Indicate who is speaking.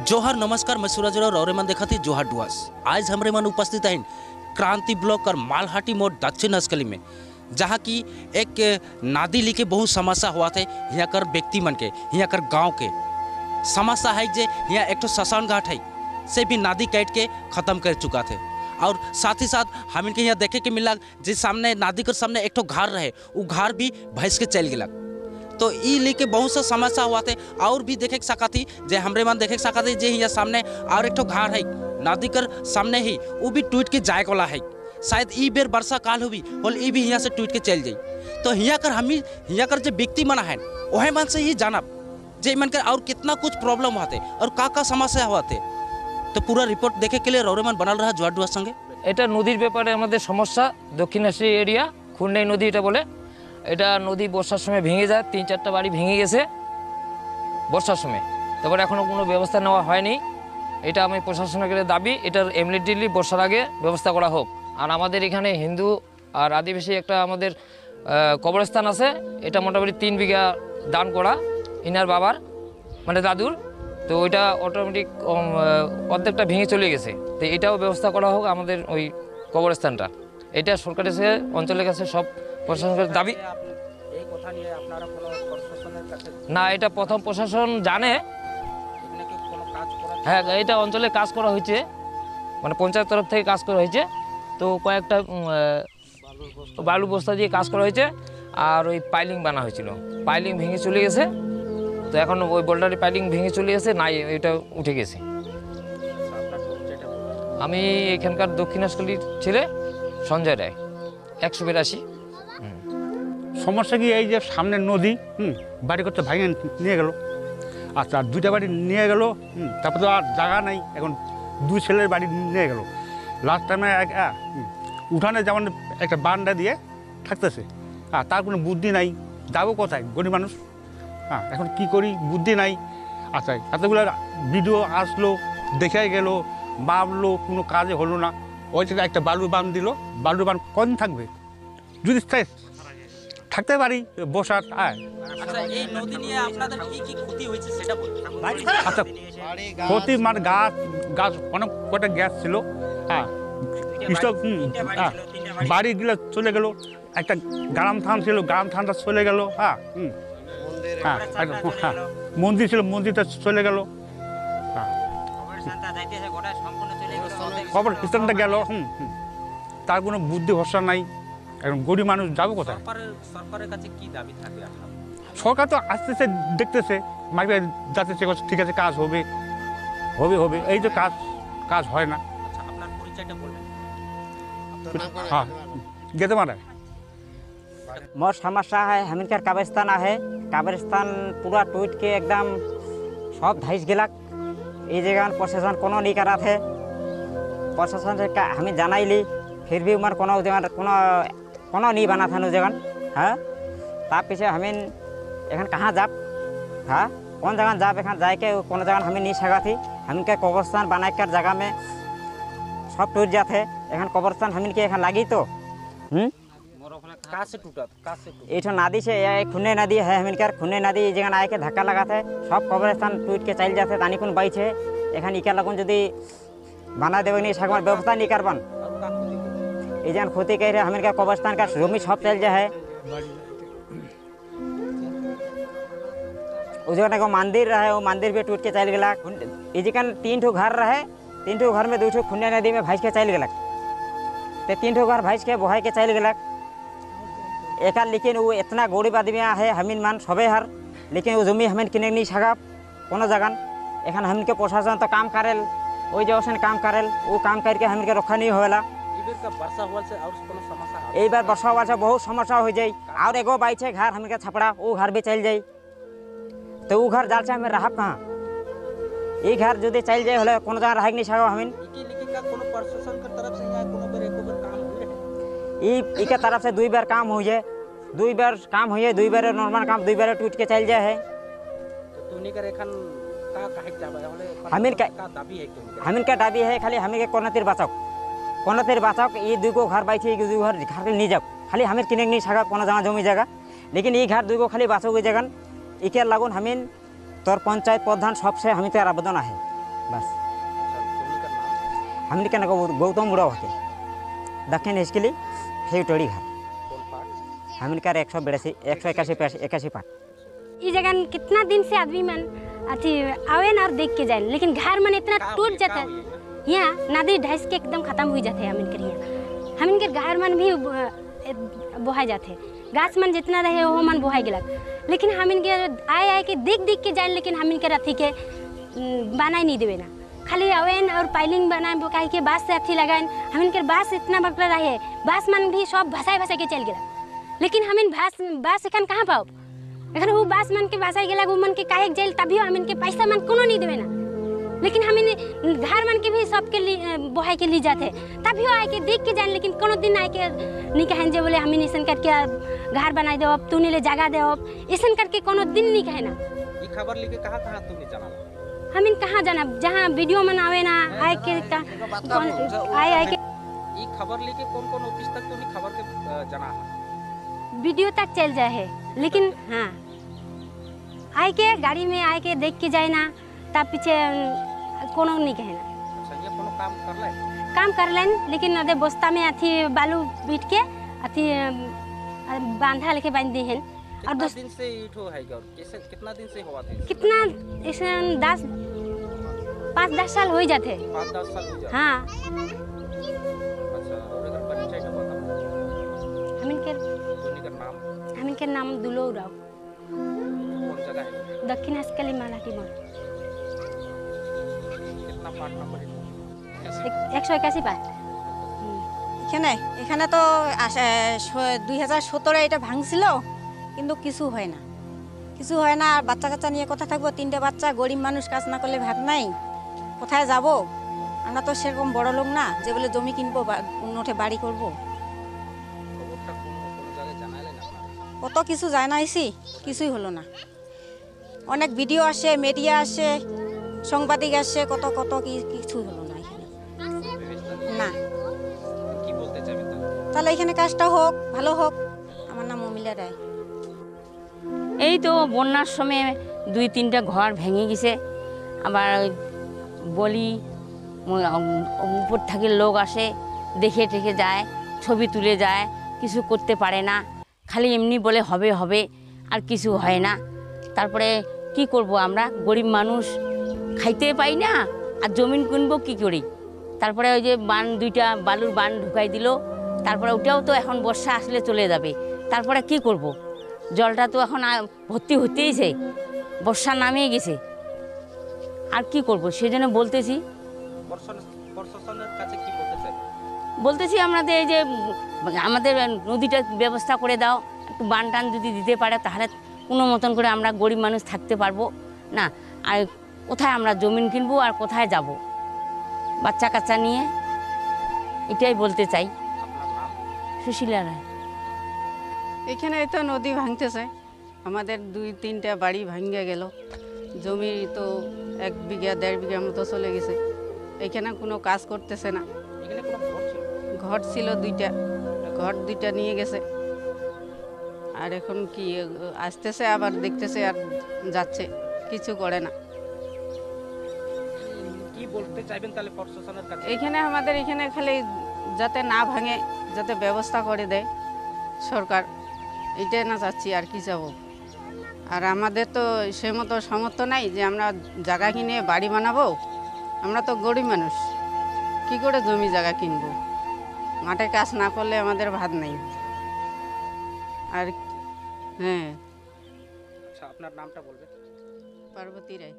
Speaker 1: जोहर नमस्कार, मैं सूरज और मन देखा थी जोहर डुआस। आज हमारे मन उपस्थित हैं क्रांति ब्लॉक और मालहाटी मोड़ दक्षिण अस्कली में, जहाँ की एक नादी लेके बहुत समस्या हुआ थे। यहाँ कर व्यक्ति मन के, यहाँ कर गांव के समस्या है जे यहाँ एक शमशान घाट है से भी नादी काट के ख़त्म कर चुका थे। और साथ ही साथ हम इनके यहाँ देखे के मिला जिस सामने नादी के सामने एक घर रहे, वो घर भी भैंस के चल गया। तो ई लेके बहुत सा समस्या हुआ थे। और भी देखे सका थी जे हमरे मन देखे सका थी जे यहाँ सामने और एक घर है नदी कर सामने ही, वो भी टूट के जाए वाला है। शायद ई बेर वर्षा काल हुई और ई भी यहाँ से टूट के चल जाई। तो यहाँ कर हम यहाँ कर जो व्यक्ति मन है वह मन से ही जानब जे मन कर और कितना कुछ प्रॉब्लम हुआ थे और का समस्या हुआ थे। तो पूरा रिपोर्ट देखे के लिए रौरेमान बनल रहा जोहर डुआर संगे।
Speaker 2: এটা নদীর ব্যাপারে আমাদের সমস্যা, দক্ষিণাসী এরিয়া খুন্ডাই নদী এটা বলে। এটা নদী বর্ষার সময় ভেঙে যায়, 3-4টা বাড়ি ভেঙে গেছে বর্ষার সময়। তারপরে এখনও কোনো ব্যবস্থা নেওয়া হয়নি। এটা আমি প্রশাসনের দাবি, এটার ইমিডিয়েটলি বর্ষার আগে ব্যবস্থা করা হোক। আর আমাদের এখানে হিন্দু আর আদিবাসী একটা আমাদের কবরস্থান আছে, এটা মোটামুটি 3 বিঘা দান করা ইনার বাবার মানে দাদুর। তো ওইটা অটোমেটিক অর্ধেকটা ভেঙে চলে গেছে। তো এটাও ব্যবস্থা করা হোক আমাদের ওই কবরস্থানটা। এটা সরকারের কাছে অঞ্চলের কাছে সব প্রশাসনের দাবি। না, এটা প্রথম প্রশাসন জানে। হ্যাঁ, এটা অঞ্চলে কাজ করা হয়েছে, মানে পঞ্চায়েত তরফ থেকে কাজ করা হয়েছে। তো কয়েকটা বালু বস্তা দিয়ে কাজ করা হয়েছে আর ওই পাইলিং বানা হয়েছিল, পাইলিং ভেঙে চলে গেছে। তো এখন ওই বোল্ডারি পাইলিং ভেঙে চলে গেছে, নাই এটা উঠে গেছে। আমি এখানকার দক্ষিণাঞ্চলের ছেলে সঞ্জয় রায়, 182।
Speaker 3: সমস্যা কি এই যে সামনের নদী বাড়ি করতে ভাঙে নিয়ে গেল। আচ্ছা, 2টা বাড়ি নিয়ে গেল, তারপর তো আর জায়গা নাই। এখন 2 ছেলের বাড়ি নিয়ে গেল। লাস্ট টাইমে উঠানে যেমন একটা বান্ডা দিয়ে থাকতেছে, তার কোনো বুদ্ধি নাই, যাবো কোথায় গরিব মানুষ। এখন কি করি, বুদ্ধি নাই। আচ্ছা, এতগুলো ভিডিও আসলো, দেখে গেল, ভাবলো, কোনো কাজে হলো না। ওই থেকে একটা বালুর বান দিল। বালুর বান কদিন থাকবে? যদি থাকতে পারি বসার।
Speaker 1: আচ্ছা, এই নদী নিয়ে আপনাদের কি কি ক্ষতি হয়েছে সেটা বলুন।
Speaker 3: আচ্ছা, ক্ষতি মানে গাছ অনেক কটা গ্যাস ছিল। বাড়িগুলো চলে গেল। একটা গ্রাম থান ছিল, গ্রাম থানটা চলে গেল। মন্দির ছিল, মন্দিরটা চলে গেল। খবর স্থানটা গেল। তার কোনো বুদ্ধি ভরসা নাই। এখন গরিব মানুষ যাবো কোথায়?
Speaker 1: সরকারের কাছে কি দাবি থাকবে?
Speaker 3: সরকার তো আসতেছে, দেখতেছে, মাইকে যাচ্ছে, ঠিক আছে কাজ হবে হবে হবে, এই তো কাজ হয় না।
Speaker 1: আচ্ছা, আপনার পরিচয়টা বলবেন।
Speaker 3: हाँ, गेते मारा
Speaker 4: मोर समस्या है हमिनकर कब्रिस्तान है। कब्रिस्तान पूरा टूट के एकदम सब धस गलक। ये जगह प्रशासन कोनो नहीं करा थे। प्रशासन से हमें जानाइली, फिर भी उमर कोनो कोनो नहीं बना था जगह। हाँ, तार पीछे हमें एखन कहाँ जाब? हाँ, कौन जगह जाब? एखन जाके कोनो जगह हमें नहीं सका थी। हमिनके कब्रिस्तान बनाकर जगह में सब टूट जाते। एखन कब्रिस्तान हमिन के एखन लागी तो
Speaker 1: कहाँ से टूटा?
Speaker 4: ये नदी से खुन्ने नदी है हमिनकर। खुन्ने नदी जगह आए के धक्का लगा थे, सब कब्रिस्तान टूट के चल जाते। तानी कुन बाई है एखन इका लगन यदि बना देवे नहीं सकन, व्यवस्था नहीं करबन, ये जन क्षति कह रहे हमिनकर कब्रिस्तान का जमी सब चल जाए। उस जगह को मंदिर रहे, वो मंदिर भी टूट के चल गया। ये जगह 3 ठो घर रहे, 3 ठो घर में 2 ठो खुन्ने नदी में भैंस के चल गया। तो 3 ठो घर भैंस के बहाय के चल गया एक। लेकिन वो इतना गरीब आदमी है हमिन मान सबे हर, लेकिन वो जमी हमें किने नहीं सका कोनो जगह। एखन हमिन के प्रशासन तो काम करेल, वही जगह काम करेल, वो काम करके हमिन के रखा नहीं होला। एक बार वर्षा हुआ से बहुत समस्या हो जाए। और एगो बाई है घर हमिन के छपड़ा, वो घर भी चल जाए। तो वो घर जाल से हमें रह कहाँ? ये घर जो चल जाए हले कोनो जगह रह नहीं सका हमिन। इके तरफ से 2 बार काम हुई है, 2 बार काम हुई है, 2 बार नॉर्मल काम, 2 बार टूट के चल जाए है। हमिन का दाबी है खाली हमें के कोनो तीर बचाओ। ये 2 घर बाई थी, 2 घर नहीं जाओ, खाली हमें किने नहीं सका कोनो जगह जमी जगह। लेकिन ये घर 2 खाली बाँचो जगह इके लगन हमें तोर पंचायत प्रधान सबसे हमें आवेदन है बस
Speaker 1: अच्छा दोनों का नाम
Speaker 4: हमने क्या गौतम बुढ़ा होके दक्षिण इसके लिए फेवटोड़ी घर
Speaker 1: कौन पार्ट
Speaker 4: हमने क्या 181 पाठ
Speaker 5: ई जगह कितना दिन से आदमी मन अथी आवे ना और देख के जाए, लेकिन घर मन इतना टूट जाता है यहाँ नदी ढाइस के एकदम खत्म हो जाते हैं। हम इनके घर मन भी बोहा जाते, गाछ मन जितना रहे वो मन बोहा गिलक, लेकिन हम इनके आए के देख के जाए, लेकिन हम इनके अथी के बनाए नहीं देवे ना, खाली अवेन और पाइलिंग बनाए बोकाई के बाँस से अथी लगाए। हम इनके बाँस इतना बकरा रहे, बाँस मन भी सब भसाए के चल गया, लेकिन हम इन बाँस एखन कहाँ पाओ, एखन वो बाँस मन के भसाई गया वो मन के काहे जेल, तभी हम इनके पैसा मन कोनो नहीं देवे ना, लेकिन हम इन घर मन के भी सबके बोहाई के ली जाते, तभी आए के देख के जाए, लेकिन कोनो दिन आए के नहीं कहें जे बोले हम ऐसा करके घर बनाई दो, तू नहीं ले जगह दे, ऐसा करके कोनो दिन नहीं कहे ना।
Speaker 1: ये खबर लेके कहाँ तुमने जाना
Speaker 5: हम इन कहाँ जाना, जहाँ वीडियो मन आवे ना आए के आए के
Speaker 1: ये खबर लेके कौन ऑफिस तक तुमने खबर के जाना है?
Speaker 5: वीडियो तक चल जाए है, लेकिन हाँ आए के गाड़ी में आए के देख के जाए ना, तब पीछे कोनो नहीं कहे ना।
Speaker 1: अच्छा ये कोनो
Speaker 5: काम कर लेन, लेकिन अदे बस्ता में अथी बालू बीट के अथी बांधा लेके बांध दी हैं। और
Speaker 1: कितना दिन से इठो है और कैसे कितना दिन से हुआ थे?
Speaker 5: कितना इसे 5-10 साल हो जाते।
Speaker 1: 5-10 साल हो जाते।
Speaker 5: हाँ
Speaker 1: अच्छा और अगर परिचय का बताओ।
Speaker 5: हम इनके नाम दुलो राव,
Speaker 1: कौन जगह है?
Speaker 5: दक्षिण हसकली मालाटी मोड़,
Speaker 1: कितना पार्ट नंबर है?
Speaker 5: 181 পাট।
Speaker 6: এখানে তো 2017 এটা ভাঙছিল, কিন্তু কিছু হয় না। আর বাচ্চা কাচ্চা নিয়ে কোথায় থাকবো, 3টে বাচ্চা, গরিব মানুষ, কাজ না করলে ভাত নাই, কোথায় যাব? আমরা তো সেরকম বড় লোক না যে বলে জমি কিনবো উন্নতে বাড়ি করব।
Speaker 1: খবরটা কোন জায়গায় জানালেন আপনারা?
Speaker 6: কত কিছু জানাইছি, কিছুই হলো না। অনেক ভিডিও আসে, মিডিয়া আসে, সাংবাদিক আসে, কত কিছু হলো না এখানে না।
Speaker 1: কি বলতে চাইবেন
Speaker 6: তাহলে এখানে কাজটা হোক, ভালো হোক। আমার নাম মমিলা রায়।
Speaker 7: এই তো বন্যার সময় 2-3টা ঘর ভেঙে গেছে, আবার বলি উপর থেকে লোক আসে, দেখে টেকে যায়, ছবি তুলে যায়, কিছু করতে পারে না, খালি এমনি বলে হবে আর কিছু হয় না। তারপরে কি করব, আমরা গরিব মানুষ, খাইতে পাই না, আর জমিন কিনবো কি করি। তারপরে ওই যে দুইটা বালুর বান ঢুকাই দিল, তারপরে ওটাও তো এখন বর্ষা আসলে চলে যাবে, তারপরে কি করব, জলটা তো এখন ভর্তি হতেইছে, বর্ষা নামিয়ে গেছে, আর কি করব। সেজন্য বলতেছি
Speaker 1: প্রশাসনের কাছে কি বলতে চাই?
Speaker 7: বলতেছি আমাদের এই যে আমাদের নদীটা ব্যবস্থা করে দাও, একটু বান টান যদি দিতে পারে, তাহলে কোনো মতন করে আমরা গরিব মানুষ থাকতে পারবো না। আর কোথায় আমরা জমিন কিনবো আর কোথায় যাব বাচ্চা কাচ্চা নিয়ে, এটাই বলতে চাই।
Speaker 1: আপনার নাম?
Speaker 7: সুশীলা রায়।
Speaker 8: এখানে তো নদী ভাঙতেছে, আমাদের 2-3টা বাড়ি ভাঙে গেল, জমি তো 1 বিঘা 1.5 বিঘা মতো চলে গেছে। এখানে কোনো কাজ করতেছে না।
Speaker 1: এখানে কোনো ঘর ছিল?
Speaker 8: ঘর ছিল 2টা, ঘর 2টা নিয়ে গেছে। আর এখন কি আসতেছে আবার দেখতেছে আর যাচ্ছে, কিছু করে না।
Speaker 1: কি বলতে চাইবেন তাহলে প্রশাসনের কাছে?
Speaker 8: এখানে আমাদের এখানে খালি যাতে না ভাঙে, যাতে ব্যবস্থা করে দেয় সরকার, এটাই না চাচ্ছি, আর কি চাবো। আর আমাদের তো সে মতো সামর্থ্য নাই যে আমরা জায়গা কিনে বাড়ি বানাবো, আমরা তো গরিব মানুষ, কি করে জমি জায়গা কিনবো, মাঠে কাজ না করলে আমাদের ভাত নেই। আর হ্যাঁ,
Speaker 1: আচ্ছা আপনার নামটা বলবেন?
Speaker 8: পার্বতী রায়।